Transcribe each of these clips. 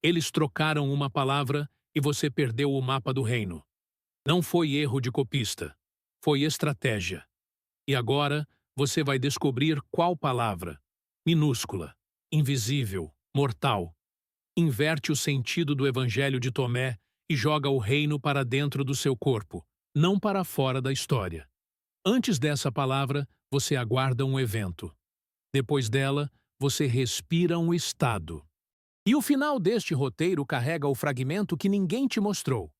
Eles trocaram uma palavra e você perdeu o mapa do reino. Não foi erro de copista, foi estratégia. E agora você vai descobrir qual palavra, minúscula, invisível, mortal, inverte o sentido do evangelho de Tomé e joga o reino para dentro do seu corpo, não para fora da história. Antes dessa palavra, você aguarda um evento. Depois dela, você respira um estado. E o final deste roteiro carrega o fragmento que ninguém te mostrou.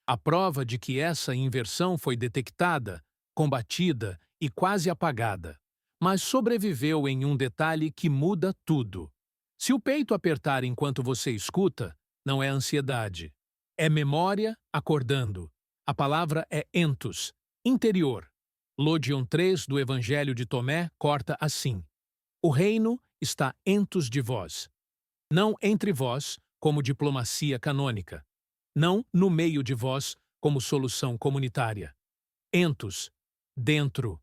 A prova de que essa inversão foi detectada, combatida e quase apagada, mas sobreviveu em um detalhe que muda tudo. Se o peito apertar enquanto você escuta, não é ansiedade. É memória acordando. A palavra é entos, interior. Lodion 3 do Evangelho de Tomé corta assim: o reino está entos de vós. Não entre vós, como diplomacia canônica. Não no meio de vós, como solução comunitária. Entos, dentro,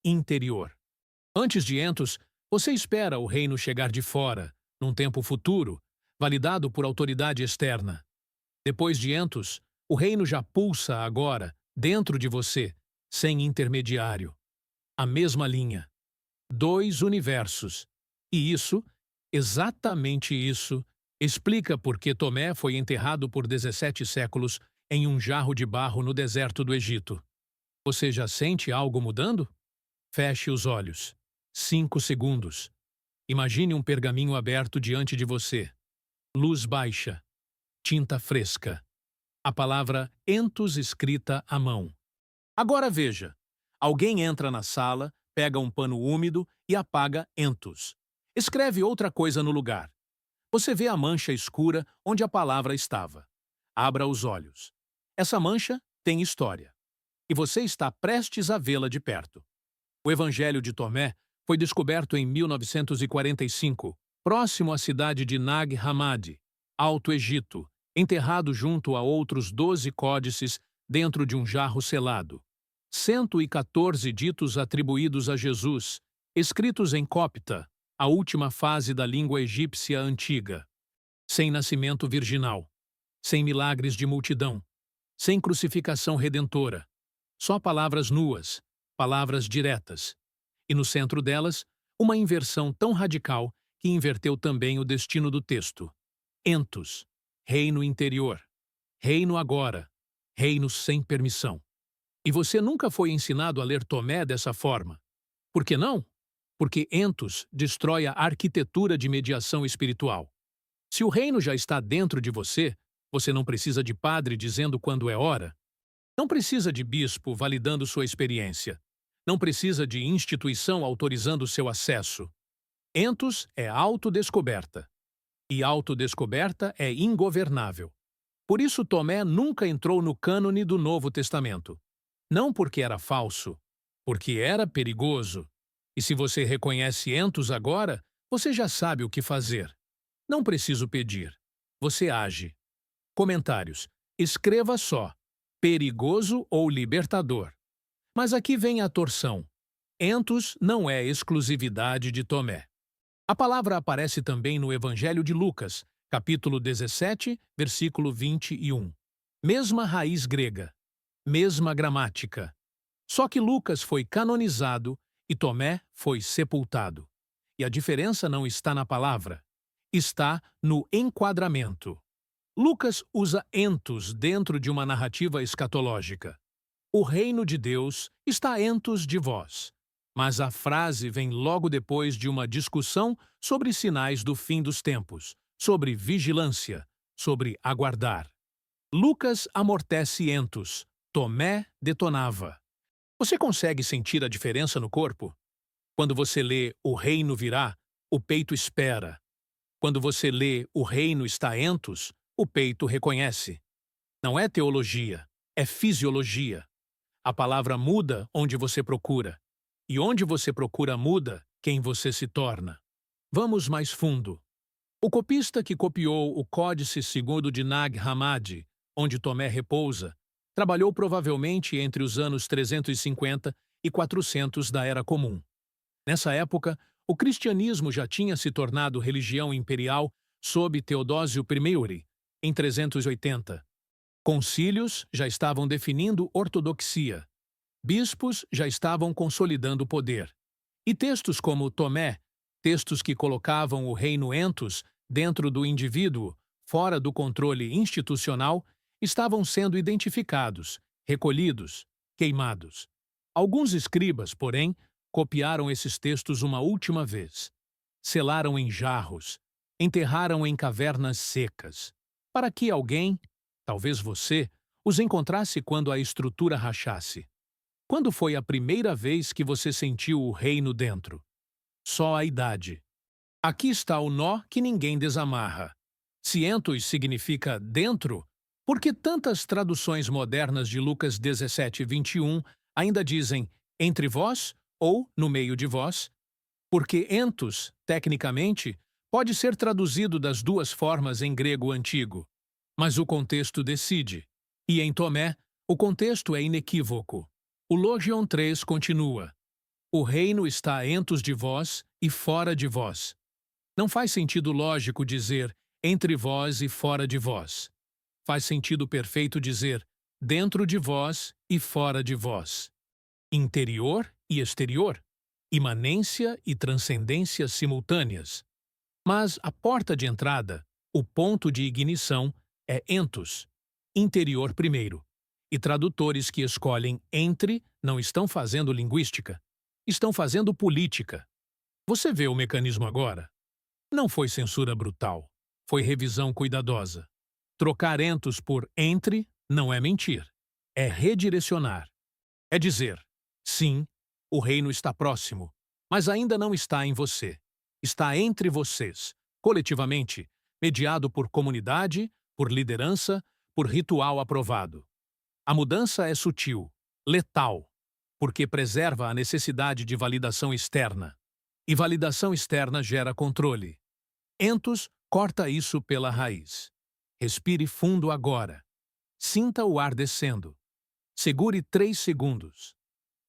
interior. Antes de entos, você espera o reino chegar de fora, num tempo futuro, validado por autoridade externa. Depois de entos, o reino já pulsa agora, dentro de você, sem intermediário. A mesma linha. Dois universos. E isso, exatamente isso, explica por que Tomé foi enterrado por 17 séculos em um jarro de barro no deserto do Egito. Você já sente algo mudando? Feche os olhos. 5 segundos. Imagine um pergaminho aberto diante de você. Luz baixa. Tinta fresca. A palavra entos escrita à mão. Agora veja. Alguém entra na sala, pega um pano úmido e apaga entos. Escreve outra coisa no lugar. Você vê a mancha escura onde a palavra estava. Abra os olhos. Essa mancha tem história. E você está prestes a vê-la de perto. O Evangelho de Tomé foi descoberto em 1945, próximo à cidade de Nag Hammadi, Alto Egito, enterrado junto a outros 12 códices dentro de um jarro selado. 114 ditos atribuídos a Jesus, escritos em cópita, a última fase da língua egípcia antiga. Sem nascimento virginal, sem milagres de multidão, sem crucificação redentora. Só palavras nuas, palavras diretas. E no centro delas, uma inversão tão radical que inverteu também o destino do texto. Entos, reino interior. Reino agora, reino sem permissão. E você nunca foi ensinado a ler Tomé dessa forma. Por que não? Porque entos destrói a arquitetura de mediação espiritual. Se o reino já está dentro de você, você não precisa de padre dizendo quando é hora. Não precisa de bispo validando sua experiência. Não precisa de instituição autorizando seu acesso. Entos é autodescoberta. E autodescoberta é ingovernável. Por isso Tomé nunca entrou no cânone do Novo Testamento. Não porque era falso, porque era perigoso. E se você reconhece entos agora, você já sabe o que fazer. Não preciso pedir. Você age. Comentários. Escreva só: perigoso ou libertador. Mas aqui vem a torção. Entos não é exclusividade de Tomé. A palavra aparece também no Evangelho de Lucas, capítulo 17, versículo 21. Mesma raiz grega, mesma gramática. Só que Lucas foi canonizado e Tomé foi sepultado. E a diferença não está na palavra, está no enquadramento. Lucas usa entos dentro de uma narrativa escatológica. O reino de Deus está entos de vós. Mas a frase vem logo depois de uma discussão sobre sinais do fim dos tempos, sobre vigilância, sobre aguardar. Lucas amortece entos, Tomé detonava. Você consegue sentir a diferença no corpo? Quando você lê "O reino virá", o peito espera. Quando você lê "O reino está entos", o peito reconhece. Não é teologia, é fisiologia. A palavra muda onde você procura. E onde você procura muda quem você se torna. Vamos mais fundo. O copista que copiou o Códice Segundo de Nag Hammadi, onde Tomé repousa, trabalhou provavelmente entre os anos 350 e 400 da Era Comum. Nessa época, o cristianismo já tinha se tornado religião imperial sob Teodósio I, em 380. Concílios já estavam definindo ortodoxia. Bispos já estavam consolidando o poder. E textos como Tomé, textos que colocavam o reino entos dentro do indivíduo, fora do controle institucional, estavam sendo identificados, recolhidos, queimados. Alguns escribas, porém, copiaram esses textos uma última vez. Selaram em jarros, enterraram em cavernas secas, para que alguém, talvez você, os encontrasse quando a estrutura rachasse. Quando foi a primeira vez que você sentiu o reino dentro? Só a idade. Aqui está o nó que ninguém desamarra. Se entos significa dentro, por que tantas traduções modernas de Lucas 17:21 ainda dizem entre vós ou no meio de vós? Porque entos, tecnicamente, pode ser traduzido das duas formas em grego antigo. Mas o contexto decide. E em Tomé, o contexto é inequívoco. O Logion 3 continua. O reino está entos de vós e fora de vós. Não faz sentido lógico dizer entre vós e fora de vós. Faz sentido perfeito dizer dentro de vós e fora de vós. Interior e exterior. Imanência e transcendência simultâneas. Mas a porta de entrada, o ponto de ignição, é entos, interior primeiro. E tradutores que escolhem entre não estão fazendo linguística, estão fazendo política. Você vê o mecanismo agora? Não foi censura brutal, foi revisão cuidadosa. Trocar entos por entre não é mentir, é redirecionar. É dizer, sim, o reino está próximo, mas ainda não está em você. Está entre vocês, coletivamente, mediado por comunidade, por liderança, por ritual aprovado. A mudança é sutil, letal, porque preserva a necessidade de validação externa. E validação externa gera controle. Entos corta isso pela raiz. Respire fundo agora. Sinta o ar descendo. Segure 3 segundos.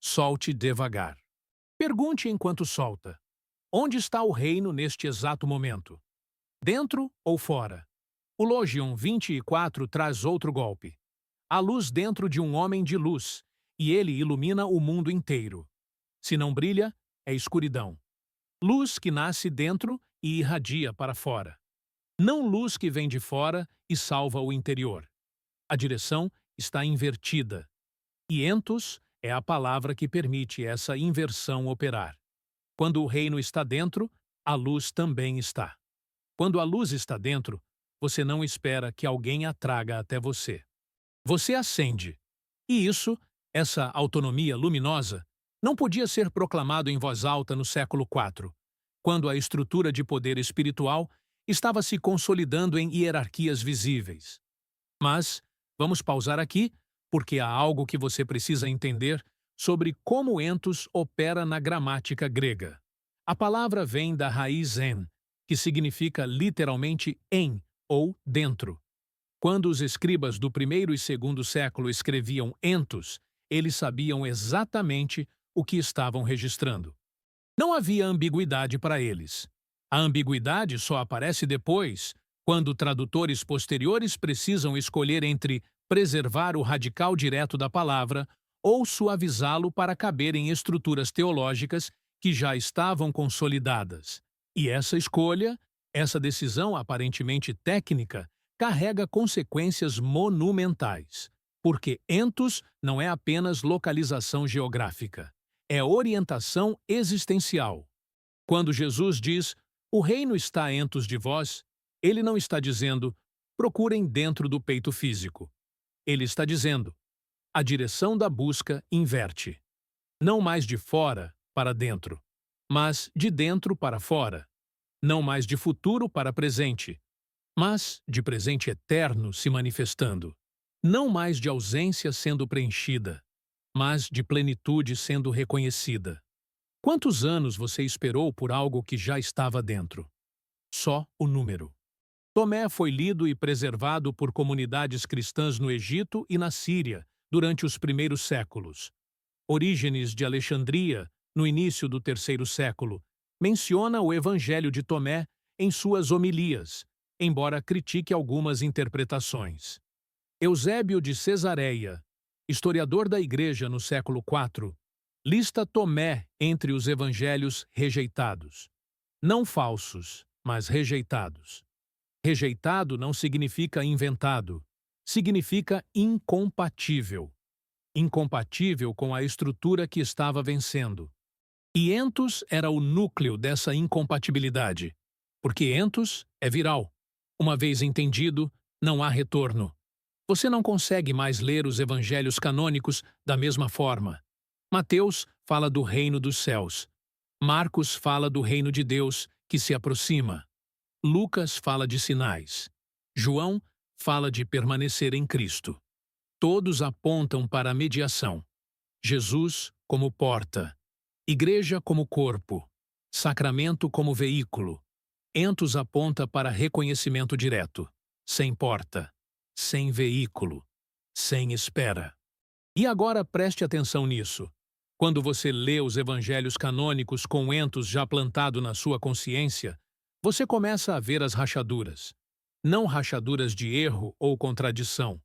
Solte devagar. Pergunte enquanto solta. Onde está o reino neste exato momento? Dentro ou fora? O Logion 24 traz outro golpe. Há luz dentro de um homem de luz, e ele ilumina o mundo inteiro. Se não brilha, é escuridão. Luz que nasce dentro e irradia para fora. Não luz que vem de fora e salva o interior. A direção está invertida. E entos é a palavra que permite essa inversão operar. Quando o reino está dentro, a luz também está. Quando a luz está dentro, você não espera que alguém a traga até você. Você acende. E isso, essa autonomia luminosa, não podia ser proclamado em voz alta no século IV, quando a estrutura de poder espiritual estava se consolidando em hierarquias visíveis. Mas vamos pausar aqui, porque há algo que você precisa entender sobre como entos opera na gramática grega. A palavra vem da raiz en, que significa literalmente em ou dentro. Quando os escribas do primeiro e segundo século escreviam entos, eles sabiam exatamente o que estavam registrando. Não havia ambiguidade para eles. A ambiguidade só aparece depois, quando tradutores posteriores precisam escolher entre preservar o radical direto da palavra ou suavizá-lo para caber em estruturas teológicas que já estavam consolidadas. E essa escolha, essa decisão aparentemente técnica, carrega consequências monumentais, porque entos não é apenas localização geográfica, é orientação existencial. Quando Jesus diz, o reino está entos de vós, ele não está dizendo, procurem dentro do peito físico. Ele está dizendo, a direção da busca inverte. Não mais de fora para dentro, mas de dentro para fora. Não mais de futuro para presente, mas de presente eterno se manifestando. Não mais de ausência sendo preenchida, mas de plenitude sendo reconhecida. Quantos anos você esperou por algo que já estava dentro? Só o número. Tomé foi lido e preservado por comunidades cristãs no Egito e na Síria durante os primeiros séculos. Orígenes de Alexandria, no início do terceiro século, menciona o Evangelho de Tomé em suas homilias, embora critique algumas interpretações. Eusébio de Cesareia, historiador da Igreja no século IV, lista Tomé entre os evangelhos rejeitados. Não falsos, mas rejeitados. Rejeitado não significa inventado, significa incompatível. Incompatível com a estrutura que estava vencendo. E entos era o núcleo dessa incompatibilidade, porque entos é viral. Uma vez entendido, não há retorno. Você não consegue mais ler os evangelhos canônicos da mesma forma. Mateus fala do reino dos céus. Marcos fala do reino de Deus que se aproxima. Lucas fala de sinais. João fala de permanecer em Cristo. Todos apontam para a mediação. Jesus como porta. Igreja como corpo. Sacramento como veículo. Entos aponta para reconhecimento direto. Sem porta. Sem veículo. Sem espera. E agora preste atenção nisso. Quando você lê os evangelhos canônicos com entos já plantado na sua consciência, você começa a ver as rachaduras. Não rachaduras de erro ou contradição.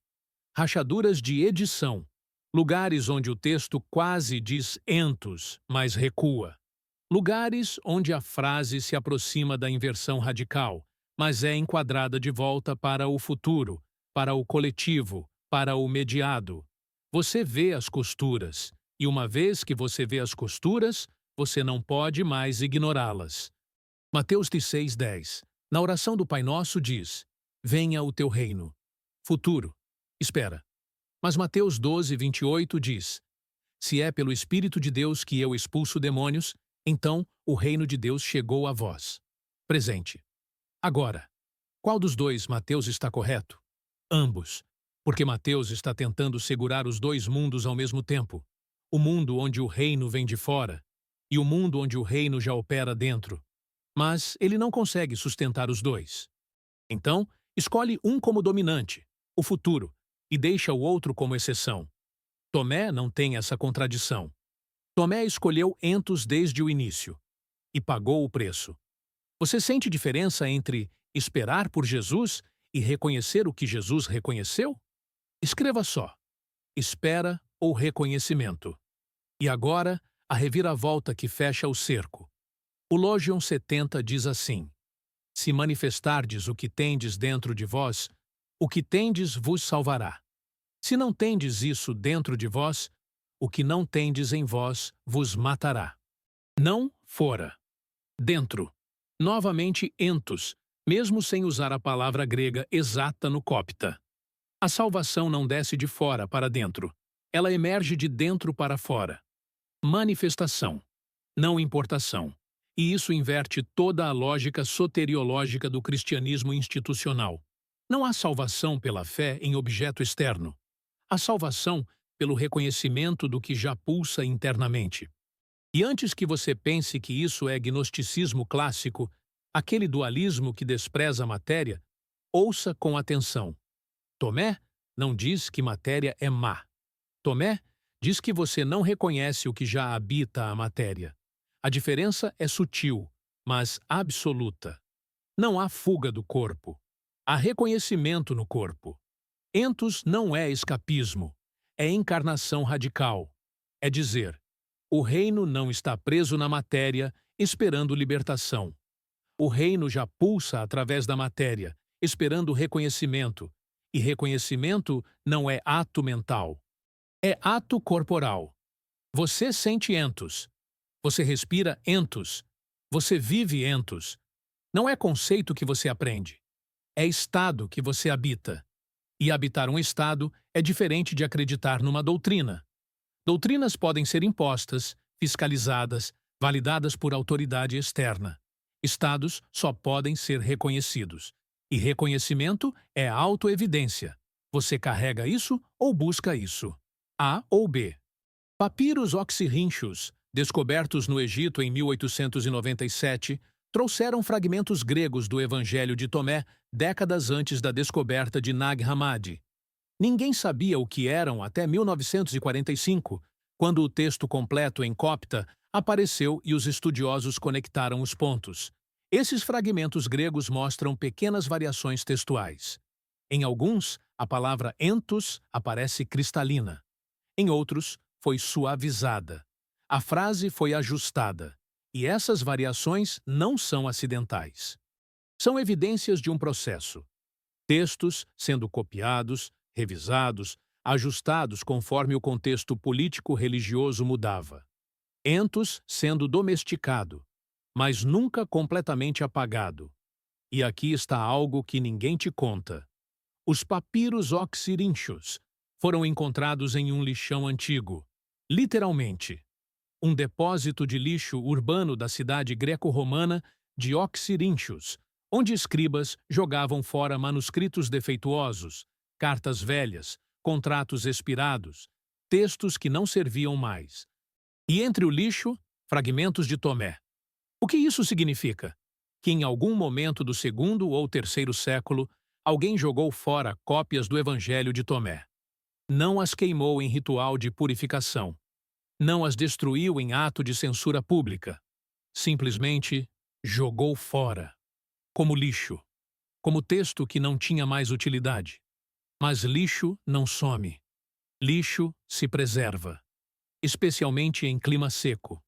Rachaduras de edição. Lugares onde o texto quase diz entos, mas recua. Lugares onde a frase se aproxima da inversão radical, mas é enquadrada de volta para o futuro, para o coletivo, para o mediado. Você vê as costuras, e uma vez que você vê as costuras, você não pode mais ignorá-las. Mateus 6,10. Na oração do Pai Nosso diz: venha o teu reino. Futuro. Espera. Mas Mateus 12:28 diz: se é pelo Espírito de Deus que eu expulso demônios, então o reino de Deus chegou a vós. Presente. Agora, qual dos dois Mateus está correto? Ambos. Porque Mateus está tentando segurar os dois mundos ao mesmo tempo. O mundo onde o reino vem de fora e o mundo onde o reino já opera dentro. Mas ele não consegue sustentar os dois. Então, escolhe um como dominante, o futuro, e deixa o outro como exceção. Tomé não tem essa contradição. Tomé escolheu entos desde o início e pagou o preço. Você sente diferença entre esperar por Jesus e reconhecer o que Jesus reconheceu? Escreva só: espera ou reconhecimento. E agora, a reviravolta que fecha o cerco. O Logion 70 diz assim: se manifestardes o que tendes dentro de vós, o que tendes vos salvará. Se não tendes isso dentro de vós, o que não tendes em vós vos matará. Não fora. Dentro. Novamente entos, mesmo sem usar a palavra grega exata no copta. A salvação não desce de fora para dentro. Ela emerge de dentro para fora. Manifestação. Não importação. E isso inverte toda a lógica soteriológica do cristianismo institucional. Não há salvação pela fé em objeto externo. Há salvação pelo reconhecimento do que já pulsa internamente. E antes que você pense que isso é gnosticismo clássico, aquele dualismo que despreza a matéria, ouça com atenção. Tomé não diz que matéria é má. Tomé diz que você não reconhece o que já habita a matéria. A diferença é sutil, mas absoluta. Não há fuga do corpo. Há reconhecimento no corpo. Entos não é escapismo, é encarnação radical. É dizer, o reino não está preso na matéria, esperando libertação. O reino já pulsa através da matéria, esperando reconhecimento. E reconhecimento não é ato mental. É ato corporal. Você sente entos. Você respira entos. Você vive entos. Não é conceito que você aprende. É estado que você habita. E habitar um estado é diferente de acreditar numa doutrina. Doutrinas podem ser impostas, fiscalizadas, validadas por autoridade externa. Estados só podem ser reconhecidos. E reconhecimento é autoevidência. Você carrega isso ou busca isso? A ou B. Papiros oxirrínchios, descobertos no Egito em 1897, trouxeram fragmentos gregos do Evangelho de Tomé décadas antes da descoberta de Nag Hammadi. Ninguém sabia o que eram até 1945, quando o texto completo em copta apareceu e os estudiosos conectaram os pontos. Esses fragmentos gregos mostram pequenas variações textuais. Em alguns, a palavra entos aparece cristalina. Em outros, foi suavizada. A frase foi ajustada. E essas variações não são acidentais. São evidências de um processo. Textos sendo copiados, revisados, ajustados conforme o contexto político-religioso mudava. Entos sendo domesticado, mas nunca completamente apagado. E aqui está algo que ninguém te conta. Os papiros oxiríntios foram encontrados em um lixão antigo, literalmente. Um depósito de lixo urbano da cidade greco-romana de Oxiríntios, onde escribas jogavam fora manuscritos defeituosos, cartas velhas, contratos expirados, textos que não serviam mais. E entre o lixo, fragmentos de Tomé. O que isso significa? Que em algum momento do segundo ou terceiro século, alguém jogou fora cópias do Evangelho de Tomé. Não as queimou em ritual de purificação. Não as destruiu em ato de censura pública. Simplesmente jogou fora. Como lixo. Como texto que não tinha mais utilidade. Mas lixo não some. Lixo se preserva. Especialmente em clima seco.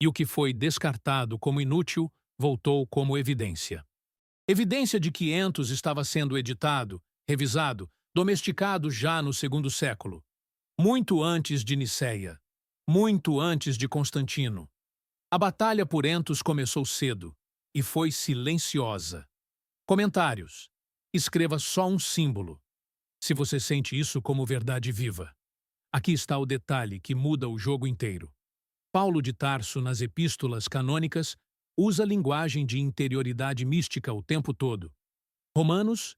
E o que foi descartado como inútil voltou como evidência. Evidência de que Entos estava sendo editado, revisado, domesticado já no segundo século. Muito antes de Niceia. Muito antes de Constantino. A batalha por Entos começou cedo e foi silenciosa. Comentários. Escreva só um símbolo, se você sente isso como verdade viva. Aqui está o detalhe que muda o jogo inteiro. Paulo de Tarso, nas epístolas canônicas, usa linguagem de interioridade mística o tempo todo. Romanos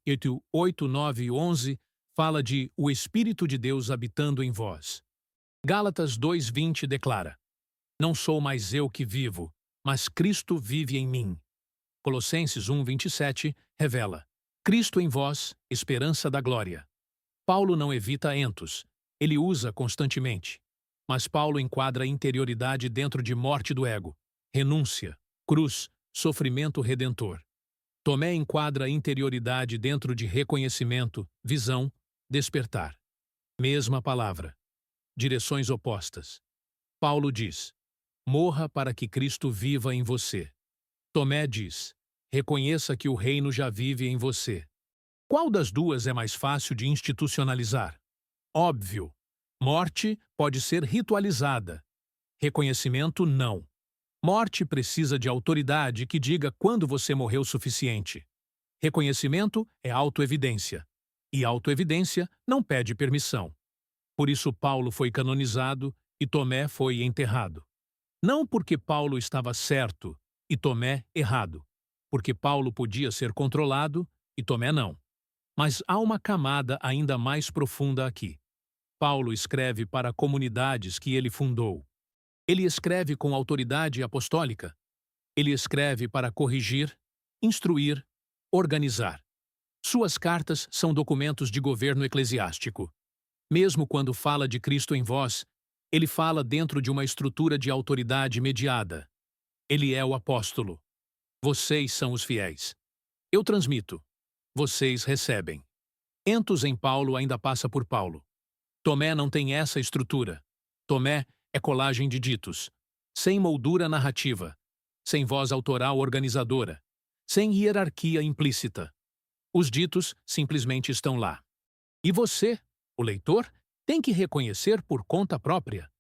8, 9 e 11 fala de o Espírito de Deus habitando em vós. Gálatas 2:20 declara: Não sou mais eu que vivo, mas Cristo vive em mim. Colossenses 1:27 revela: Cristo em vós, esperança da glória. Paulo não evita Entos, ele usa constantemente. Mas Paulo enquadra interioridade dentro de morte do ego, renúncia, cruz, sofrimento redentor. Tomé enquadra interioridade dentro de reconhecimento, visão, despertar. Mesma palavra. Direções opostas. Paulo diz: morra para que Cristo viva em você. Tomé diz: reconheça que o reino já vive em você. Qual das duas é mais fácil de institucionalizar? Óbvio. Morte pode ser ritualizada. Reconhecimento, não. Morte precisa de autoridade que diga quando você morreu o suficiente. Reconhecimento é autoevidência. E autoevidência não pede permissão. Por isso Paulo foi canonizado e Tomé foi enterrado. Não porque Paulo estava certo e Tomé errado, porque Paulo podia ser controlado e Tomé não. Mas há uma camada ainda mais profunda aqui. Paulo escreve para comunidades que ele fundou. Ele escreve com autoridade apostólica. Ele escreve para corrigir, instruir, organizar. Suas cartas são documentos de governo eclesiástico. Mesmo quando fala de Cristo em vós, ele fala dentro de uma estrutura de autoridade mediada. Ele é o apóstolo. Vocês são os fiéis. Eu transmito. Vocês recebem. Entos em Paulo ainda passa por Paulo. Tomé não tem essa estrutura. Tomé é colagem de ditos, sem moldura narrativa, sem voz autoral organizadora, sem hierarquia implícita. Os ditos simplesmente estão lá. E você, o leitor, tem que reconhecer por conta própria.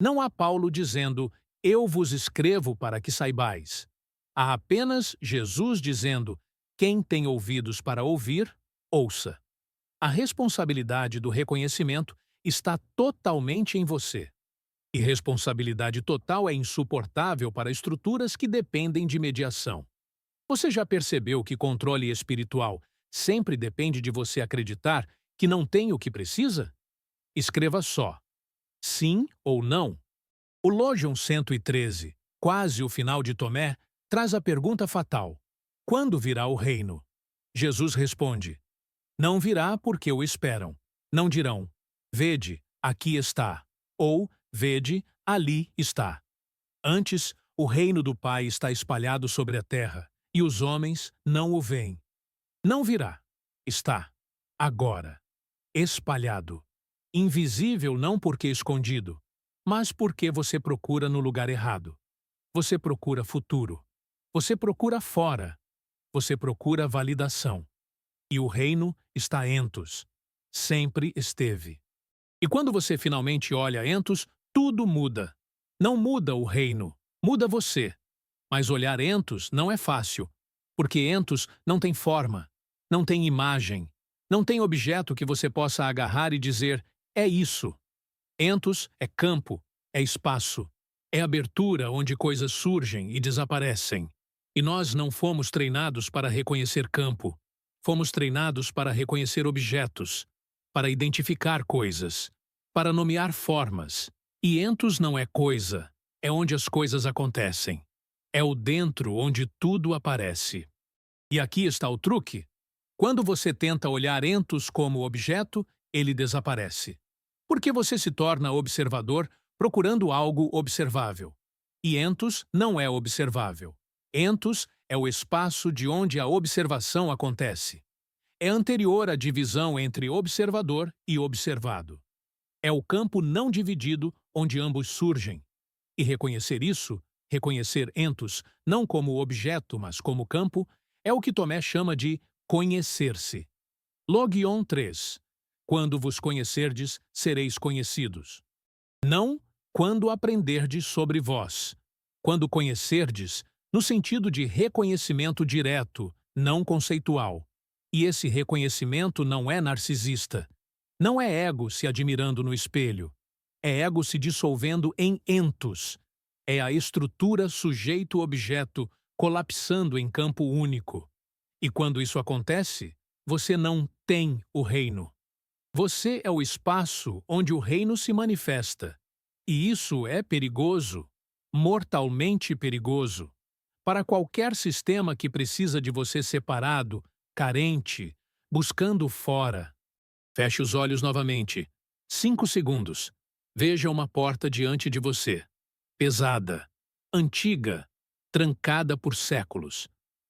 Não há Paulo dizendo, eu vos escrevo para que saibais. Há apenas Jesus dizendo, quem tem ouvidos para ouvir, ouça. A responsabilidade do reconhecimento está totalmente em você. E responsabilidade total é insuportável para estruturas que dependem de mediação. Você já percebeu que controle espiritual sempre depende de você acreditar que não tem o que precisa? Escreva só: sim ou não. O Logion 113, quase o final de Tomé, traz a pergunta fatal: quando virá o reino? Jesus responde: não virá porque o esperam. Não dirão, vede, aqui está, ou vede, ali está. Antes, o reino do Pai está espalhado sobre a terra, e os homens não o veem. Não virá. Está, agora, espalhado. Invisível não porque escondido, mas porque você procura no lugar errado. Você procura futuro. Você procura fora. Você procura validação. E o reino está entos. Sempre esteve. E quando você finalmente olha entos, tudo muda. Não muda o reino, muda você. Mas olhar entos não é fácil, porque entos não tem forma, não tem imagem, não tem objeto que você possa agarrar e dizer, é isso. Entos é campo, é espaço, é abertura onde coisas surgem e desaparecem. E nós não fomos treinados para reconhecer campo. Fomos treinados para reconhecer objetos, para identificar coisas, para nomear formas. E entos não é coisa, é onde as coisas acontecem. É o dentro onde tudo aparece. E aqui está o truque. Quando você tenta olhar entos como objeto, ele desaparece. Porque você se torna observador procurando algo observável. E entos não é observável. Entos é o espaço de onde a observação acontece. É anterior à divisão entre observador e observado. É o campo não dividido onde ambos surgem. E reconhecer isso, reconhecer entos, não como objeto, mas como campo, é o que Tomé chama de conhecer-se. Logion 3. Quando vos conhecerdes, sereis conhecidos. Não quando aprenderdes sobre vós. Quando conhecerdes, no sentido de reconhecimento direto, não conceitual. E esse reconhecimento não é narcisista. Não é ego se admirando no espelho. É ego se dissolvendo em entos. É a estrutura sujeito-objeto colapsando em campo único. E quando isso acontece, você não tem o reino. Você é o espaço onde o reino se manifesta. E isso é perigoso, mortalmente perigoso, para qualquer sistema que precisa de você separado, carente, buscando fora. Feche os olhos novamente. 5 segundos. Veja uma porta diante de você. Pesada, antiga, trancada por séculos.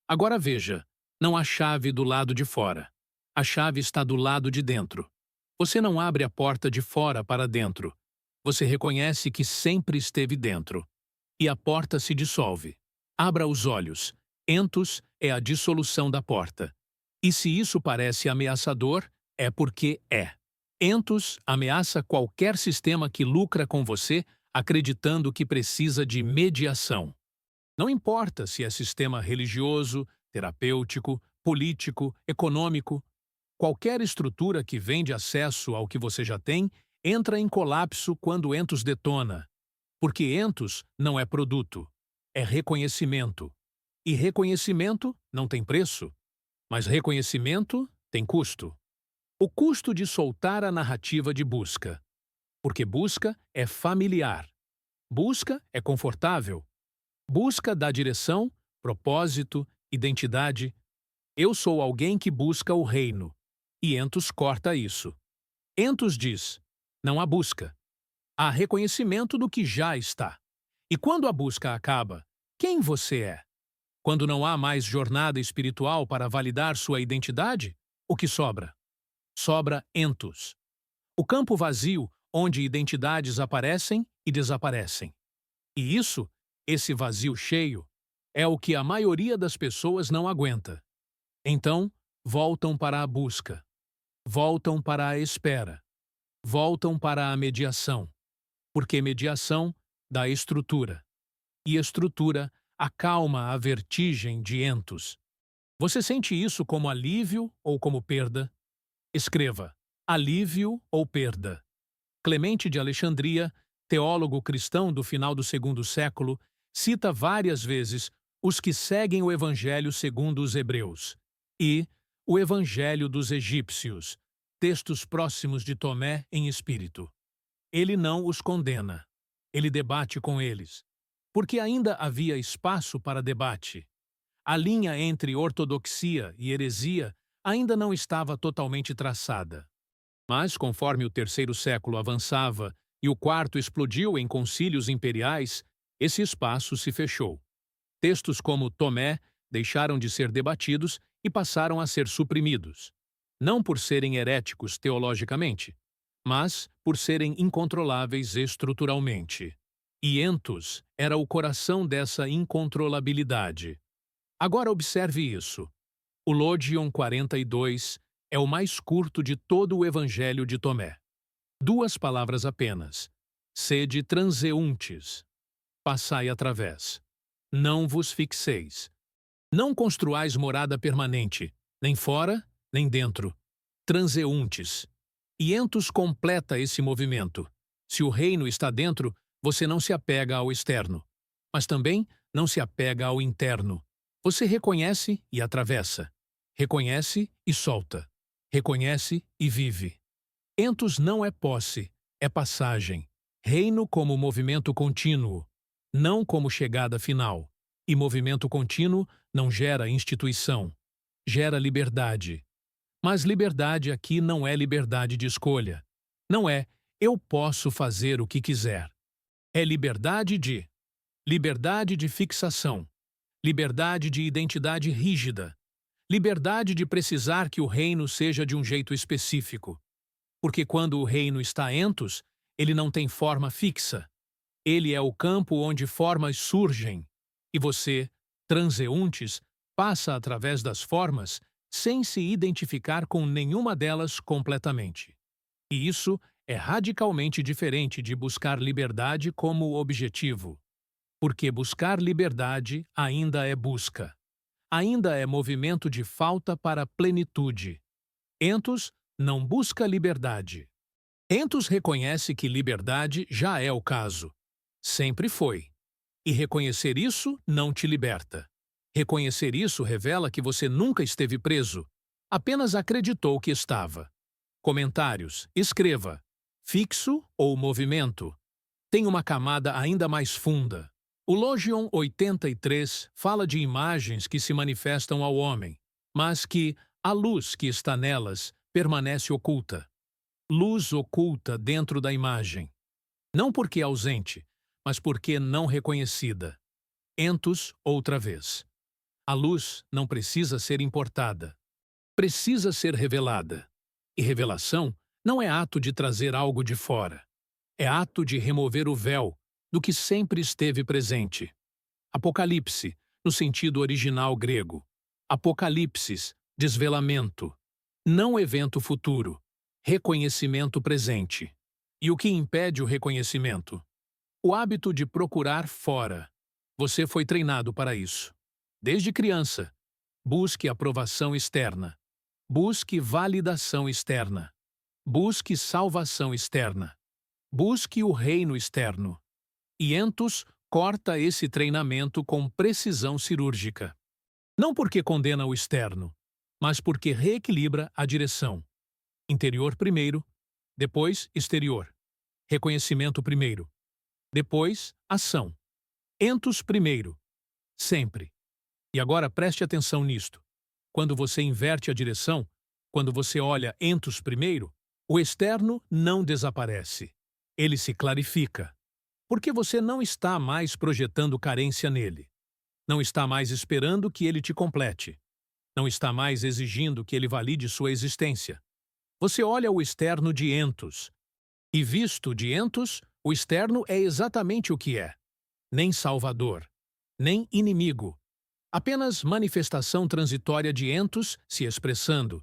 Agora veja, não há chave do lado de fora. A chave está do lado de dentro. Você não abre a porta de fora para dentro. Você reconhece que sempre esteve dentro. E a porta se dissolve. Abra os olhos. Entos é a dissolução da porta. E se isso parece ameaçador, é porque é. Entos ameaça qualquer sistema que lucra com você acreditando que precisa de mediação. Não importa se é sistema religioso, terapêutico, político, econômico, qualquer estrutura que vende acesso ao que você já tem entra em colapso quando entos detona. Porque entos não é produto, é reconhecimento. E reconhecimento não tem preço, mas reconhecimento tem custo. O custo de soltar a narrativa de busca. Porque busca é familiar. Busca é confortável. Busca dá direção, propósito, identidade. Eu sou alguém que busca o reino. E entos corta isso. Entos diz, não há busca. Há reconhecimento do que já está. E quando a busca acaba, quem você é? Quando não há mais jornada espiritual para validar sua identidade, o que sobra? Sobra entos. O campo vazio onde identidades aparecem e desaparecem. E isso, esse vazio cheio, é o que a maioria das pessoas não aguenta. Então, voltam para a busca. Voltam para a espera. Voltam para a mediação. Porque mediação dá estrutura. E estrutura acalma a vertigem de entos. Você sente isso como alívio ou como perda? Escreva, alívio ou perda. Clemente de Alexandria, teólogo cristão do final do segundo século, cita várias vezes os que seguem o Evangelho segundo os Hebreus e o Evangelho dos Egípcios, textos próximos de Tomé em espírito. Ele não os condena. Ele debate com eles. Porque ainda havia espaço para debate. A linha entre ortodoxia e heresia ainda não estava totalmente traçada. Mas, conforme o terceiro século avançava e o quarto explodiu em concílios imperiais, esse espaço se fechou. Textos como Tomé deixaram de ser debatidos e passaram a ser suprimidos. Não por serem heréticos teologicamente, mas por serem incontroláveis estruturalmente. E entos era o coração dessa incontrolabilidade. Agora observe isso. O Logeion 42 é o mais curto de todo o Evangelho de Tomé. 2 palavras apenas. Sede transeuntes. Passai através. Não vos fixeis. Não construais morada permanente, nem fora, nem dentro. Transeuntes. E entos completa esse movimento. Se o reino está dentro, você não se apega ao externo, mas também não se apega ao interno. Você reconhece e atravessa. Reconhece e solta. Reconhece e vive. Entos não é posse, é passagem. Reino como movimento contínuo, não como chegada final. E movimento contínuo não gera instituição, gera liberdade. Mas liberdade aqui não é liberdade de escolha. Não é eu posso fazer o que quiser. É liberdade de fixação, liberdade de identidade rígida, liberdade de precisar que o reino seja de um jeito específico. Porque quando o reino está entos, ele não tem forma fixa. Ele é o campo onde formas surgem, e você, transeuntes, passa através das formas sem se identificar com nenhuma delas completamente. E isso é radicalmente diferente de buscar liberdade como objetivo. Porque buscar liberdade ainda é busca. Ainda é movimento de falta para plenitude. Entos não busca liberdade. Entos reconhece que liberdade já é o caso. Sempre foi. E reconhecer isso não te liberta. Reconhecer isso revela que você nunca esteve preso. Apenas acreditou que estava. Comentários. Escreva. Fixo ou movimento? Tem uma camada ainda mais funda. O Logeion 83 fala de imagens que se manifestam ao homem, mas que a luz que está nelas permanece oculta. Luz oculta dentro da imagem. Não porque ausente, mas porque não reconhecida. Entos outra vez. A luz não precisa ser importada. Precisa ser revelada. E revelação não é ato de trazer algo de fora. É ato de remover o véu do que sempre esteve presente. Apocalipse, no sentido original grego. Apocalipsis, desvelamento. Não evento futuro. Reconhecimento presente. E o que impede o reconhecimento? O hábito de procurar fora. Você foi treinado para isso. Desde criança, busque aprovação externa. Busque validação externa. Busque salvação externa. Busque o reino externo. E entos corta esse treinamento com precisão cirúrgica. Não porque condena o externo, mas porque reequilibra a direção. Interior primeiro, depois exterior. Reconhecimento primeiro. Depois, ação. Entos primeiro. Sempre. E agora preste atenção nisto. Quando você inverte a direção, quando você olha entos primeiro, o externo não desaparece. Ele se clarifica. Porque você não está mais projetando carência nele. Não está mais esperando que ele te complete. Não está mais exigindo que ele valide sua existência. Você olha o externo de entos. E visto de entos, o externo é exatamente o que é. Nem salvador, nem inimigo. Apenas manifestação transitória de entos se expressando.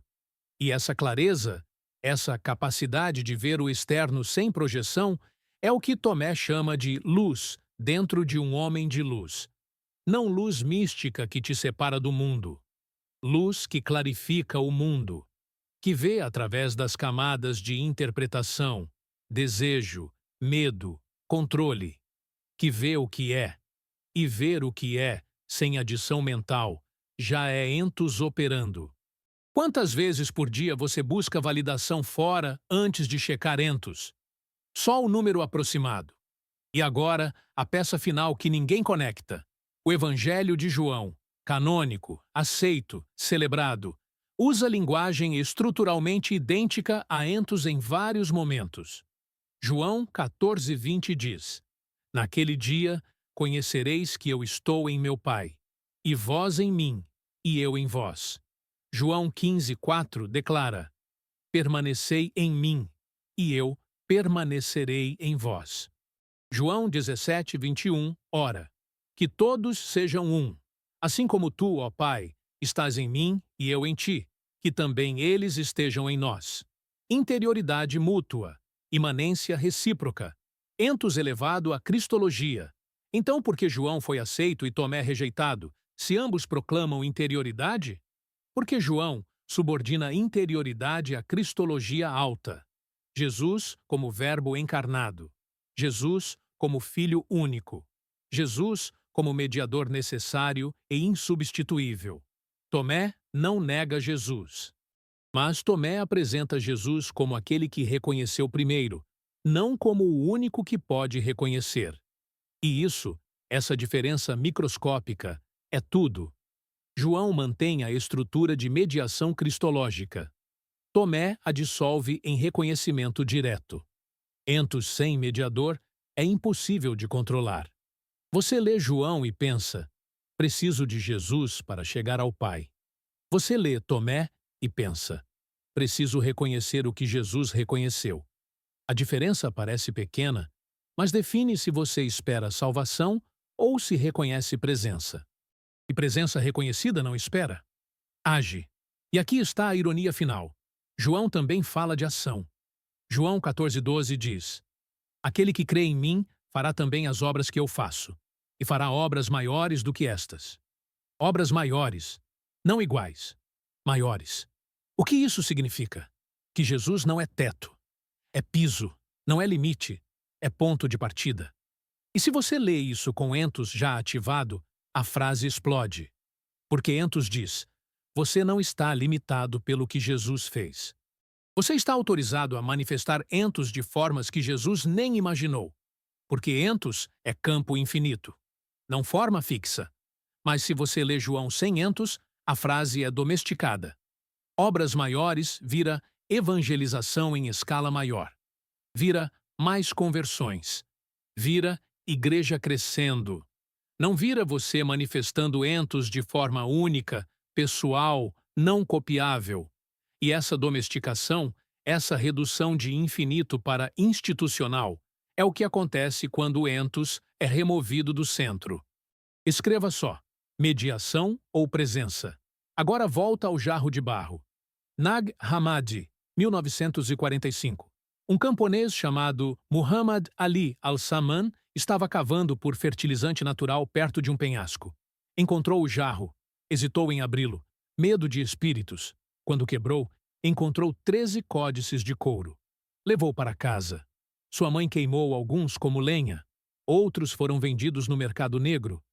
E essa clareza, essa capacidade de ver o externo sem projeção, é o que Tomé chama de luz dentro de um homem de luz. Não luz mística que te separa do mundo. Luz que clarifica o mundo, que vê através das camadas de interpretação, desejo, medo, controle, que vê o que é, e ver o que é, sem adição mental, já é entos operando. Quantas vezes por dia você busca validação fora antes de checar entos? Só o número aproximado. E agora, a peça final que ninguém conecta. O Evangelho de João, canônico, aceito, celebrado, usa linguagem estruturalmente idêntica a entos em vários momentos. João 14:20 diz: Naquele dia conhecereis que eu estou em meu Pai, e vós em mim, e eu em vós. João 15:4 declara: permanecei em mim, e eu permanecerei em vós. João 17:21 ora: que todos sejam um, assim como tu, ó Pai, estás em mim e eu em ti, que também eles estejam em nós. Interioridade mútua, imanência recíproca, entos elevado à cristologia. Então, por que João foi aceito e Tomé rejeitado, se ambos proclamam interioridade? Porque João subordina interioridade à cristologia alta. Jesus como Verbo encarnado. Jesus como Filho único. Jesus como mediador necessário e insubstituível. Tomé não nega Jesus. Mas Tomé apresenta Jesus como aquele que reconheceu primeiro, não como o único que pode reconhecer. E isso, essa diferença microscópica, é tudo. João mantém a estrutura de mediação cristológica. Tomé a dissolve em reconhecimento direto. Entos sem mediador é impossível de controlar. Você lê João e pensa: preciso de Jesus para chegar ao Pai. Você lê Tomé e pensa: preciso reconhecer o que Jesus reconheceu. A diferença parece pequena, mas define se você espera salvação ou se reconhece presença. E presença reconhecida não espera. Age. E aqui está a ironia final. João também fala de ação. João 14:12 diz: aquele que crê em mim fará também as obras que eu faço, e fará obras maiores do que estas. Obras maiores, não iguais, maiores. O que isso significa? Que Jesus não é teto, é piso, não é limite, é ponto de partida. E se você lê isso com entos já ativado, a frase explode. Porque entos diz: você não está limitado pelo que Jesus fez. Você está autorizado a manifestar entos de formas que Jesus nem imaginou. Porque entos é campo infinito, não forma fixa. Mas se você lê João sem entos, a frase é domesticada. Obras maiores vira evangelização em escala maior. Vira mais conversões. Vira igreja crescendo. Não vira você manifestando entos de forma única, pessoal, não copiável. E essa domesticação, essa redução de infinito para institucional, é o que acontece quando o entos é removido do centro. Escreva só: mediação ou presença. Agora volta ao jarro de barro. Nag Hammadi, 1945. Um camponês chamado Muhammad Ali Al-Saman estava cavando por fertilizante natural perto de um penhasco. Encontrou o jarro, hesitou em abri-lo, medo de espíritos. Quando quebrou, encontrou 13 códices de couro. Levou para casa. Sua mãe queimou alguns como lenha. Outros foram vendidos no mercado negro.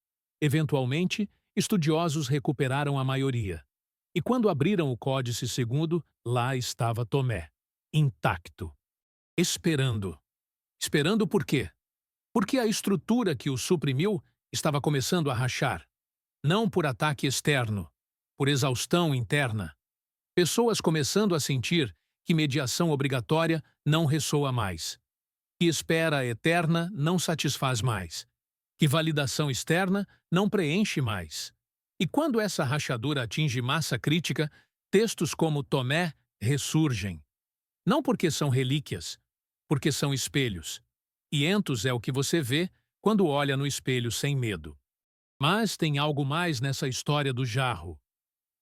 Eventualmente, estudiosos recuperaram a maioria. E quando abriram o códice segundo, lá estava Tomé, intacto. Esperando. Esperando por quê? Porque a estrutura que o suprimiu estava começando a rachar. Não por ataque externo, por exaustão interna. Pessoas começando a sentir que mediação obrigatória não ressoa mais. Que espera eterna não satisfaz mais. Que validação externa não preenche mais. E quando essa rachadura atinge massa crítica, textos como Tomé ressurgem. Não porque são relíquias, porque são espelhos. E entos é o que você vê quando olha no espelho sem medo. Mas tem algo mais nessa história do jarro.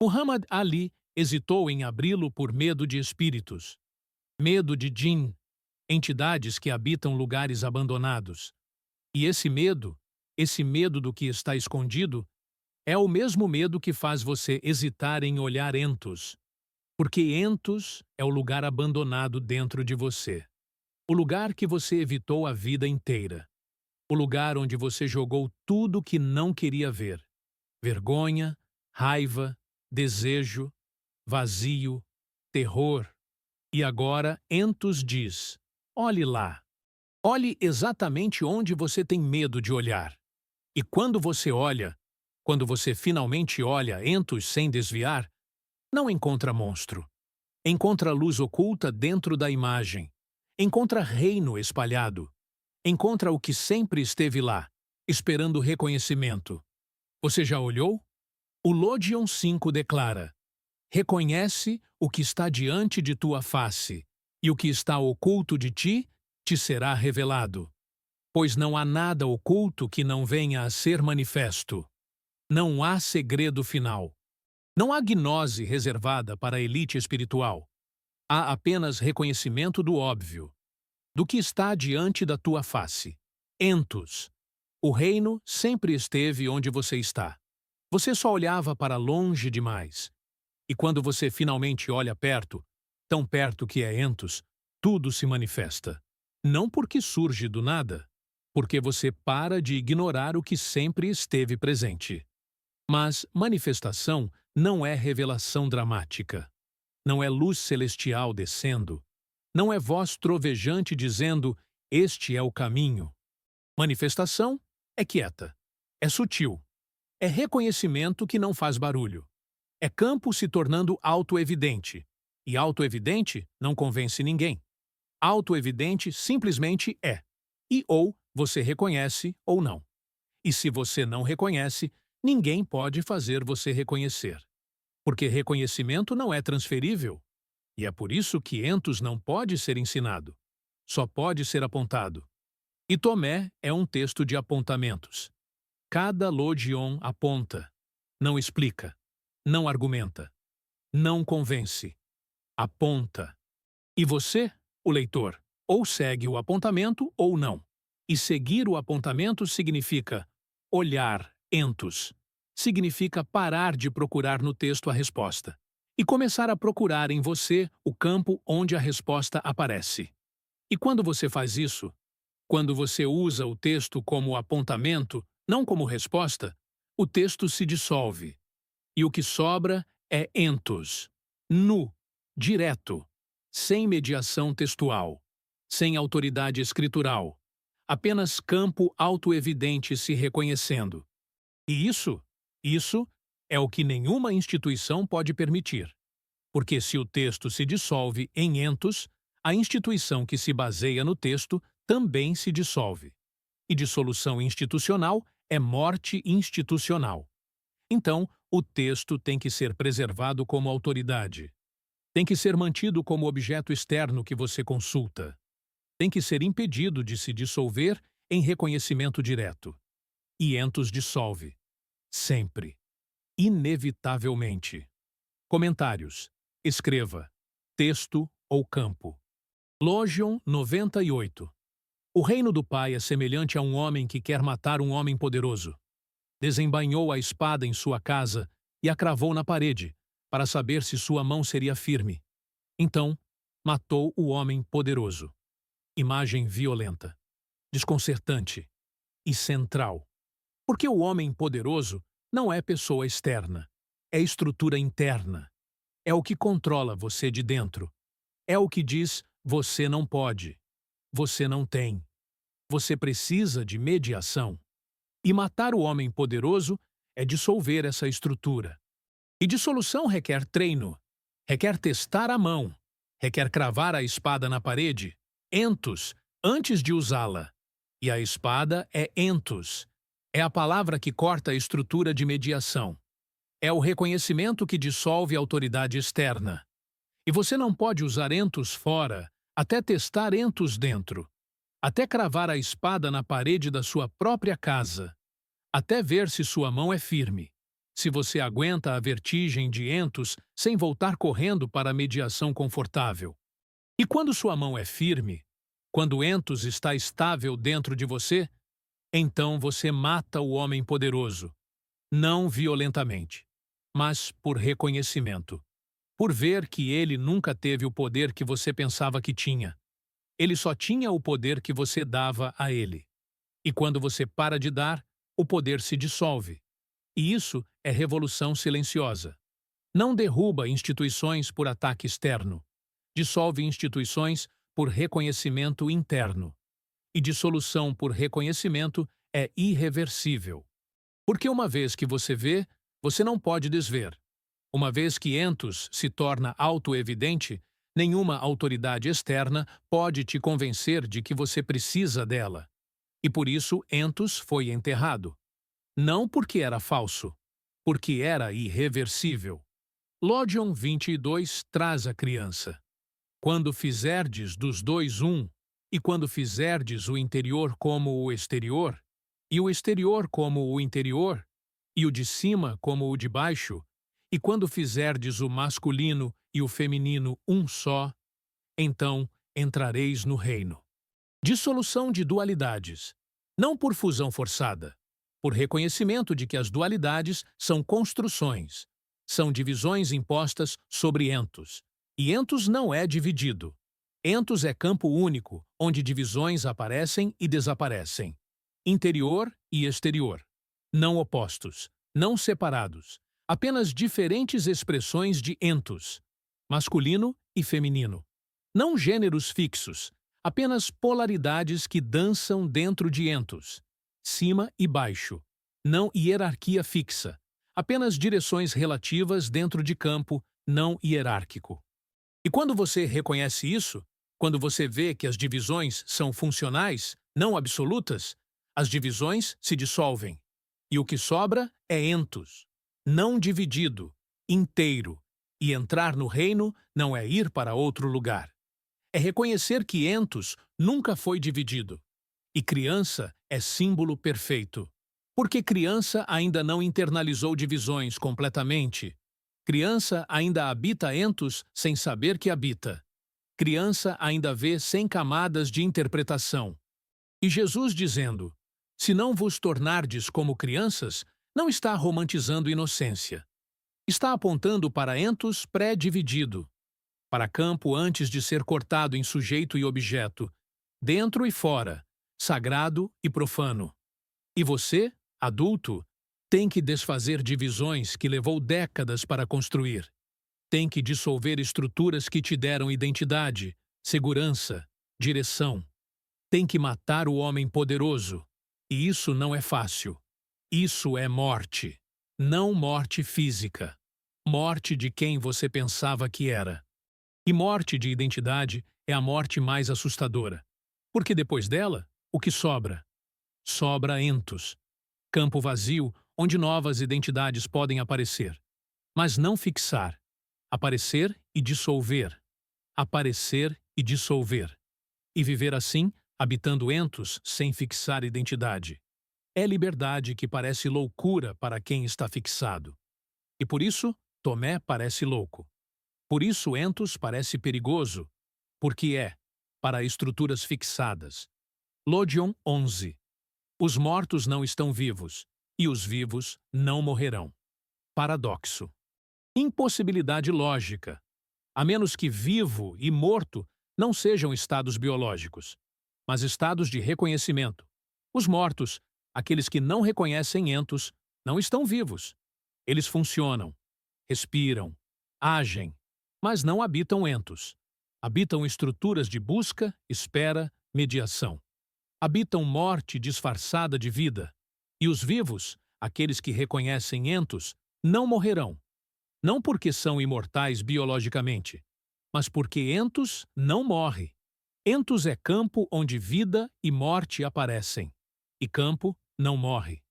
Muhammad Ali hesitou em abri-lo por medo de espíritos. Medo de djinn, entidades que habitam lugares abandonados. E esse medo do que está escondido, é o mesmo medo que faz você hesitar em olhar entos. Porque entos é o lugar abandonado dentro de você. O lugar que você evitou a vida inteira. O lugar onde você jogou tudo que não queria ver. Vergonha, raiva, desejo, vazio, terror. E agora entos diz: olhe lá. Olhe exatamente onde você tem medo de olhar. E quando você finalmente olha entos sem desviar, não encontra monstro. Encontra luz oculta dentro da imagem. Encontra reino espalhado. Encontra o que sempre esteve lá, esperando reconhecimento. Você já olhou? O Lodion 5 declara: reconhece o que está diante de tua face, e o que está oculto de ti te será revelado. Pois não há nada oculto que não venha a ser manifesto. Não há segredo final. Não há gnose reservada para a elite espiritual. Há apenas reconhecimento do óbvio, do que está diante da tua face. Entos. O reino sempre esteve onde você está. Você só olhava para longe demais. E quando você finalmente olha perto, tão perto que é Entos, tudo se manifesta. Não porque surge do nada, porque você para de ignorar o que sempre esteve presente. Mas manifestação não é revelação dramática. Não é luz celestial descendo. Não é voz trovejante dizendo, este é o caminho. Manifestação é quieta. É sutil. É reconhecimento que não faz barulho. É campo se tornando autoevidente. E autoevidente não convence ninguém. Autoevidente simplesmente é. E ou você reconhece ou não. E se você não reconhece, ninguém pode fazer você reconhecer. Porque reconhecimento não é transferível. E é por isso que Entos não pode ser ensinado. Só pode ser apontado. E Tomé é um texto de apontamentos. Cada Lodion aponta, não explica, não argumenta, não convence, aponta. E você, o leitor, ou segue o apontamento ou não. E seguir o apontamento significa olhar, entos. Significa parar de procurar no texto a resposta e começar a procurar em você o campo onde a resposta aparece. E quando você faz isso, quando você usa o texto como apontamento, não como resposta, o texto se dissolve. E o que sobra é entos, nu, direto, sem mediação textual, sem autoridade escritural, apenas campo autoevidente se reconhecendo. E isso é o que nenhuma instituição pode permitir. Porque se o texto se dissolve em entos, a instituição que se baseia no texto também se dissolve. E dissolução institucional é morte institucional. Então, o texto tem que ser preservado como autoridade. Tem que ser mantido como objeto externo que você consulta. Tem que ser impedido de se dissolver em reconhecimento direto. E entos dissolve. Sempre. Inevitavelmente. Comentários. Escreva. Texto ou campo. Logion 98. O reino do Pai é semelhante a um homem que quer matar um homem poderoso. Desembainhou a espada em sua casa e a cravou na parede, para saber se sua mão seria firme. Então, matou o homem poderoso. Imagem violenta, desconcertante e central. Porque o homem poderoso não é pessoa externa, é estrutura interna. É o que controla você de dentro. É o que diz, você não pode, você não tem, você precisa de mediação. E matar o homem poderoso é dissolver essa estrutura. E dissolução requer treino, requer testar a mão, requer cravar a espada na parede, entos, antes de usá-la. E a espada é entos. É a palavra que corta a estrutura de mediação. É o reconhecimento que dissolve a autoridade externa. E você não pode usar entos fora até testar entos dentro. Até cravar a espada na parede da sua própria casa. Até ver se sua mão é firme. Se você aguenta a vertigem de entos sem voltar correndo para a mediação confortável. E quando sua mão é firme, quando entos está estável dentro de você, então você mata o homem poderoso. Não violentamente, mas por reconhecimento. Por ver que ele nunca teve o poder que você pensava que tinha. Ele só tinha o poder que você dava a ele. E quando você para de dar, o poder se dissolve. E isso é revolução silenciosa. Não derruba instituições por ataque externo. Dissolve instituições por reconhecimento interno. E dissolução por reconhecimento é irreversível. Porque uma vez que você vê, você não pode desver. Uma vez que entos se torna autoevidente, nenhuma autoridade externa pode te convencer de que você precisa dela. E por isso entos foi enterrado. Não porque era falso, porque era irreversível. Lodion 22 traz a criança. Quando fizerdes dos dois um, e quando fizerdes o interior como o exterior, e o exterior como o interior, e o de cima como o de baixo, e quando fizerdes o masculino e o feminino um só, então entrareis no reino. Dissolução de dualidades, não por fusão forçada, por reconhecimento de que as dualidades são construções, são divisões impostas sobre entos, e entos não é dividido. Entos é campo único, onde divisões aparecem e desaparecem. Interior e exterior. Não opostos, não separados, apenas diferentes expressões de entos, masculino e feminino. Não gêneros fixos, apenas polaridades que dançam dentro de entos, cima e baixo. Não hierarquia fixa, apenas direções relativas dentro de campo não hierárquico. E quando você reconhece isso, quando você vê que as divisões são funcionais, não absolutas, as divisões se dissolvem. E o que sobra é entos, não dividido, inteiro. E entrar no reino não é ir para outro lugar. É reconhecer que entos nunca foi dividido. E criança é símbolo perfeito. Porque criança ainda não internalizou divisões completamente. Criança ainda habita entos sem saber que habita. Criança ainda vê sem camadas de interpretação. E Jesus dizendo, se não vos tornardes como crianças, não está romantizando inocência. Está apontando para entos pré-dividido, para campo antes de ser cortado em sujeito e objeto, dentro e fora, sagrado e profano. E você, adulto, tem que desfazer divisões que levou décadas para construir. Tem que dissolver estruturas que te deram identidade, segurança, direção. Tem que matar o homem poderoso. E isso não é fácil. Isso é morte. Não morte física. Morte de quem você pensava que era. E morte de identidade é a morte mais assustadora. Porque depois dela, o que sobra? Sobra entos. Campo vazio onde novas identidades podem aparecer. Mas não fixar. Aparecer e dissolver. Aparecer e dissolver. E viver assim, habitando entos sem fixar identidade. É liberdade que parece loucura para quem está fixado. E por isso, Tomé parece louco. Por isso, entos parece perigoso. Porque é, para estruturas fixadas. Lodion 11. Os mortos não estão vivos, e os vivos não morrerão. Paradoxo. Impossibilidade lógica. A menos que vivo e morto não sejam estados biológicos, mas estados de reconhecimento. Os mortos, aqueles que não reconhecem entos, não estão vivos. Eles funcionam, respiram, agem, mas não habitam entos. Habitam estruturas de busca, espera, mediação. Habitam morte disfarçada de vida. E os vivos, aqueles que reconhecem entos, não morrerão. Não porque são imortais biologicamente, mas porque entos não morre. Entos é campo onde vida e morte aparecem. E campo não morre.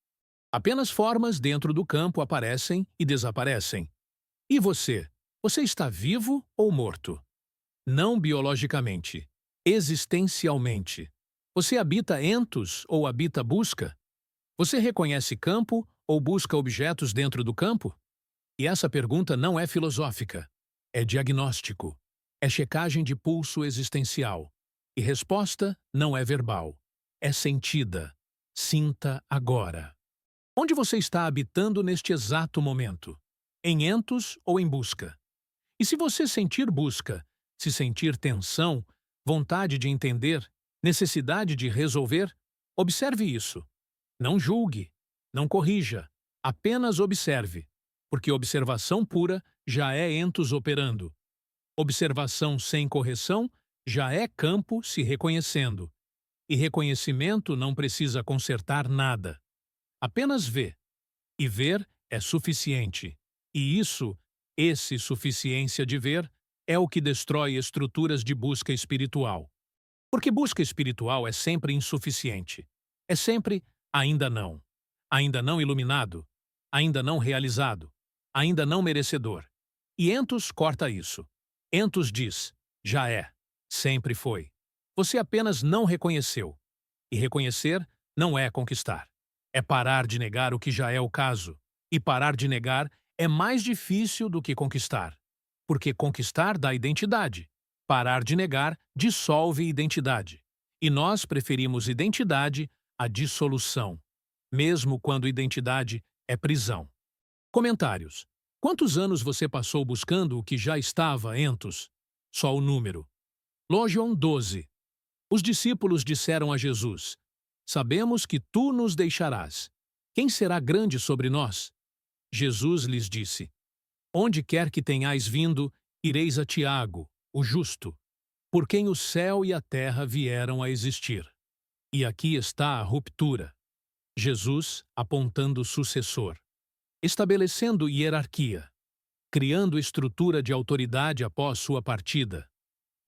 Apenas formas dentro do campo aparecem e desaparecem. E você? Você está vivo ou morto? Não biologicamente. Existencialmente. Você habita entos ou habita busca? Você reconhece campo ou busca objetos dentro do campo? E essa pergunta não é filosófica. É diagnóstico. É checagem de pulso existencial. E resposta não é verbal. É sentida. Sinta agora. Onde você está habitando neste exato momento? Em entos ou em busca? E se você sentir busca, se sentir tensão, vontade de entender, necessidade de resolver, observe isso. Não julgue, não corrija, apenas observe, porque observação pura já é entos operando. Observação sem correção já é campo se reconhecendo. E reconhecimento não precisa consertar nada. Apenas vê. E ver é suficiente. E esse suficiência de ver, é o que destrói estruturas de busca espiritual. Porque busca espiritual é sempre insuficiente. É sempre ainda não. Ainda não iluminado. ainda não realizado, ainda não merecedor. E entos corta isso. Entos diz, já é, sempre foi. Você apenas não reconheceu. E reconhecer não é conquistar. É parar de negar o que já é o caso. E parar de negar é mais difícil do que conquistar. Porque conquistar dá identidade. Parar de negar dissolve identidade. E nós preferimos identidade à dissolução, mesmo quando identidade é prisão. Comentários. Quantos anos você passou buscando o que já estava entos? Só o número. Logion 12. Os discípulos disseram a Jesus: Sabemos que tu nos deixarás. Quem será grande sobre nós? Jesus lhes disse: Onde quer que tenhais vindo, ireis a Tiago, o justo, por quem o céu e a terra vieram a existir. E aqui está a ruptura. Jesus apontando o sucessor, estabelecendo hierarquia, criando estrutura de autoridade após sua partida.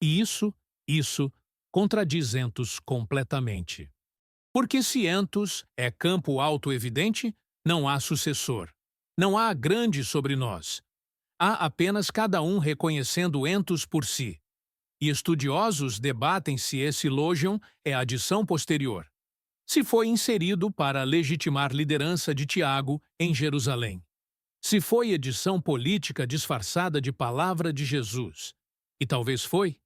E isso, contradiz entos completamente. Porque se entos é campo auto-evidente, não há sucessor. Não há grande sobre nós. Há apenas cada um reconhecendo entos por si. E estudiosos debatem se esse logion é adição posterior. Se foi inserido para legitimar liderança de Tiago em Jerusalém. Se foi edição política disfarçada de palavra de Jesus. E talvez foi.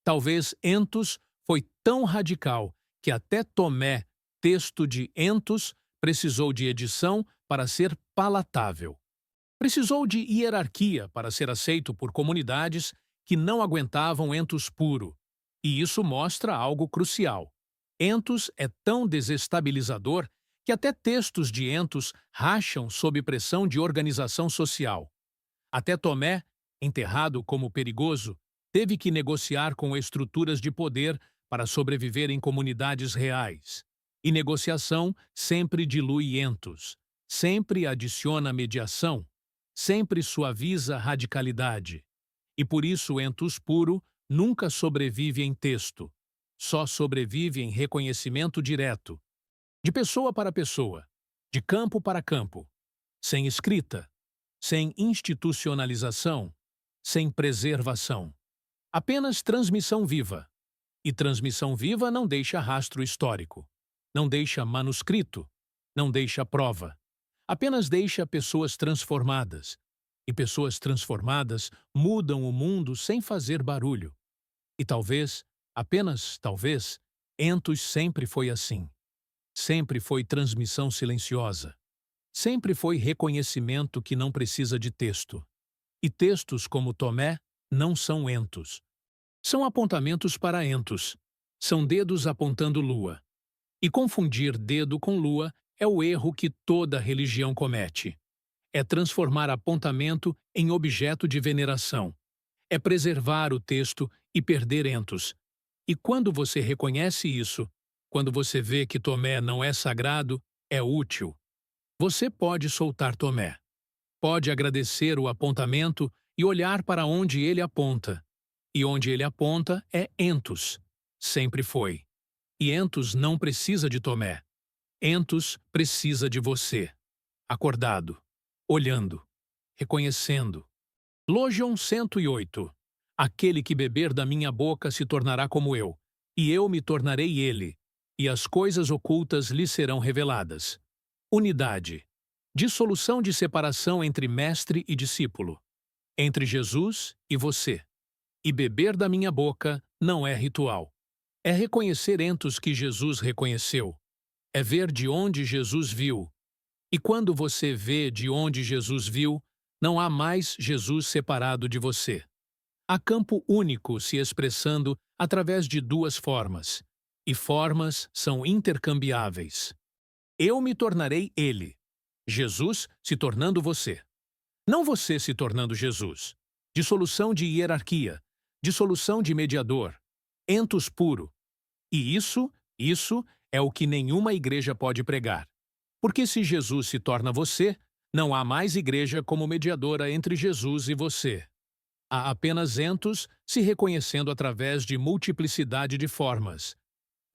Talvez entos foi tão radical que até Tomé, texto de entos, precisou de edição para ser palatável. Precisou de hierarquia para ser aceito por comunidades que não aguentavam entos puro. E isso mostra algo crucial. Entos é tão desestabilizador que até textos de entos racham sob pressão de organização social. Até Tomé, enterrado como perigoso, teve que negociar com estruturas de poder para sobreviver em comunidades reais. E negociação sempre dilui entos, sempre adiciona mediação, sempre suaviza radicalidade. E por isso entos puro nunca sobrevive em texto, só sobrevive em reconhecimento direto, de pessoa para pessoa, de campo para campo, sem escrita, sem institucionalização, sem preservação. Apenas transmissão viva. E transmissão viva não deixa rastro histórico, não deixa manuscrito, não deixa prova. Apenas deixa pessoas transformadas. E pessoas transformadas mudam o mundo sem fazer barulho. E talvez, apenas talvez, entos sempre foi assim. Sempre foi transmissão silenciosa. Sempre foi reconhecimento que não precisa de texto. E textos como Tomé não são entos. São apontamentos para entos. São dedos apontando lua. E confundir dedo com lua é o erro que toda religião comete. É transformar apontamento em objeto de veneração. É preservar o texto e perder entos. E quando você reconhece isso, quando você vê que Tomé não é sagrado, é útil. Você pode soltar Tomé. Pode agradecer o apontamento e olhar para onde ele aponta. E onde ele aponta é entos. Sempre foi. E entos não precisa de Tomé. Entos precisa de você. Acordado. Olhando. Reconhecendo. Logion 108. Aquele que beber da minha boca se tornará como eu, e eu me tornarei ele, e as coisas ocultas lhe serão reveladas. Unidade. Dissolução de separação entre mestre e discípulo. Entre Jesus e você. E beber da minha boca não é ritual. É reconhecer entos que Jesus reconheceu. É ver de onde Jesus viu. E quando você vê de onde Jesus viu, não há mais Jesus separado de você. Há campo único se expressando através de duas formas. E formas são intercambiáveis. Eu me tornarei ele. Jesus se tornando você. Não você se tornando Jesus. Dissolução de hierarquia. Dissolução de mediador. Entos puro. E isso é o que nenhuma igreja pode pregar. Porque se Jesus se torna você, não há mais igreja como mediadora entre Jesus e você. Há apenas entos se reconhecendo através de multiplicidade de formas.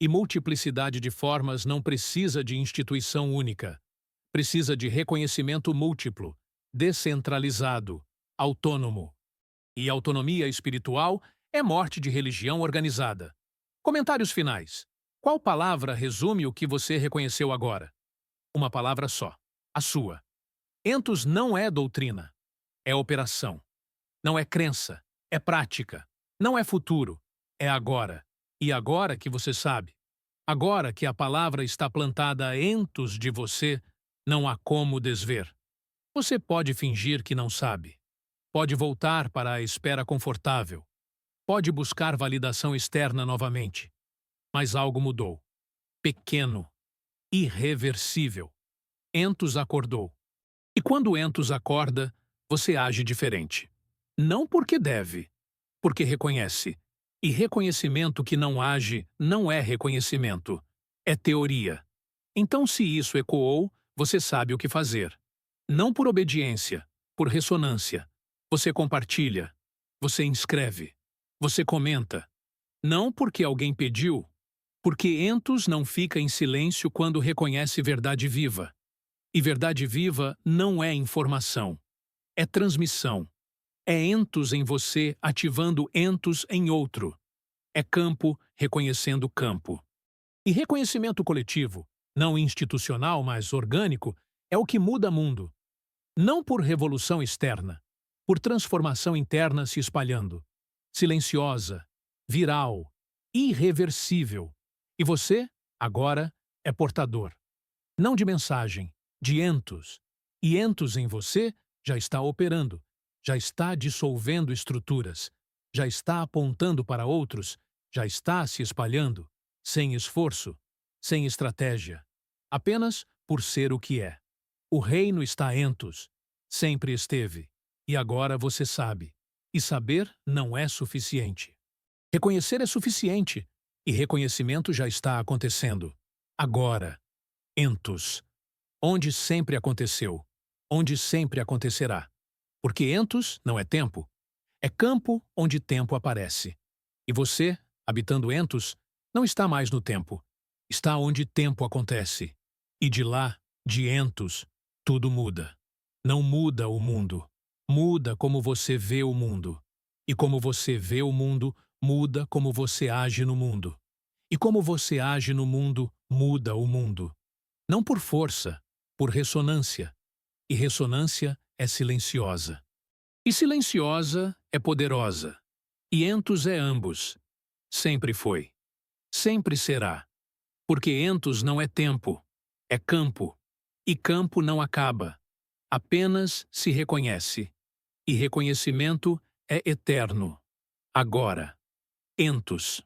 E multiplicidade de formas não precisa de instituição única. Precisa de reconhecimento múltiplo, descentralizado, autônomo. E autonomia espiritual é morte de religião organizada. Comentários finais. Qual palavra resume o que você reconheceu agora? Uma palavra só. A sua. Entos não é doutrina. É operação. Não é crença. É prática. Não é futuro. É agora. E agora que você sabe. Agora que a palavra está plantada entos de você, não há como desver. Você pode fingir que não sabe. Pode voltar para a espera confortável. Pode buscar validação externa novamente. Mas algo mudou. Pequeno. Irreversível. Entos acordou. E quando Entos acorda, você age diferente. Não porque deve, porque reconhece. E reconhecimento que não age não é reconhecimento. É teoria. Então, se isso ecoou, você sabe o que fazer. Não por obediência, por ressonância. Você compartilha. Você inscreve. Você comenta. Não porque alguém pediu, porque Entos não fica em silêncio quando reconhece verdade viva. E verdade viva não é informação. É transmissão. É entos em você ativando entos em outro. É campo reconhecendo campo. E reconhecimento coletivo, não institucional, mas orgânico, é o que muda mundo. Não por revolução externa, por transformação interna se espalhando. Silenciosa, viral, irreversível. E você, agora, é portador. Não de mensagem, de entos. E entos em você já está operando, já está dissolvendo estruturas, já está apontando para outros, já está se espalhando, sem esforço, sem estratégia, apenas por ser o que é. O reino está entos, sempre esteve, e agora você sabe. E saber não é suficiente. Reconhecer é suficiente, e reconhecimento já está acontecendo. Agora, entos. Onde sempre aconteceu, onde sempre acontecerá. Porque entos não é tempo, é campo onde tempo aparece. E você, habitando entos, não está mais no tempo, está onde tempo acontece. E de lá, de entos, tudo muda. Não muda o mundo, muda como você vê o mundo. E como você vê o mundo, muda como você age no mundo. E como você age no mundo, muda o mundo. Não por força, por ressonância. E ressonância é silenciosa. E silenciosa é poderosa. E entos é ambos. Sempre foi. Sempre será. Porque entos não é tempo, é campo. E campo não acaba. Apenas se reconhece. E reconhecimento é eterno. Agora. Entos.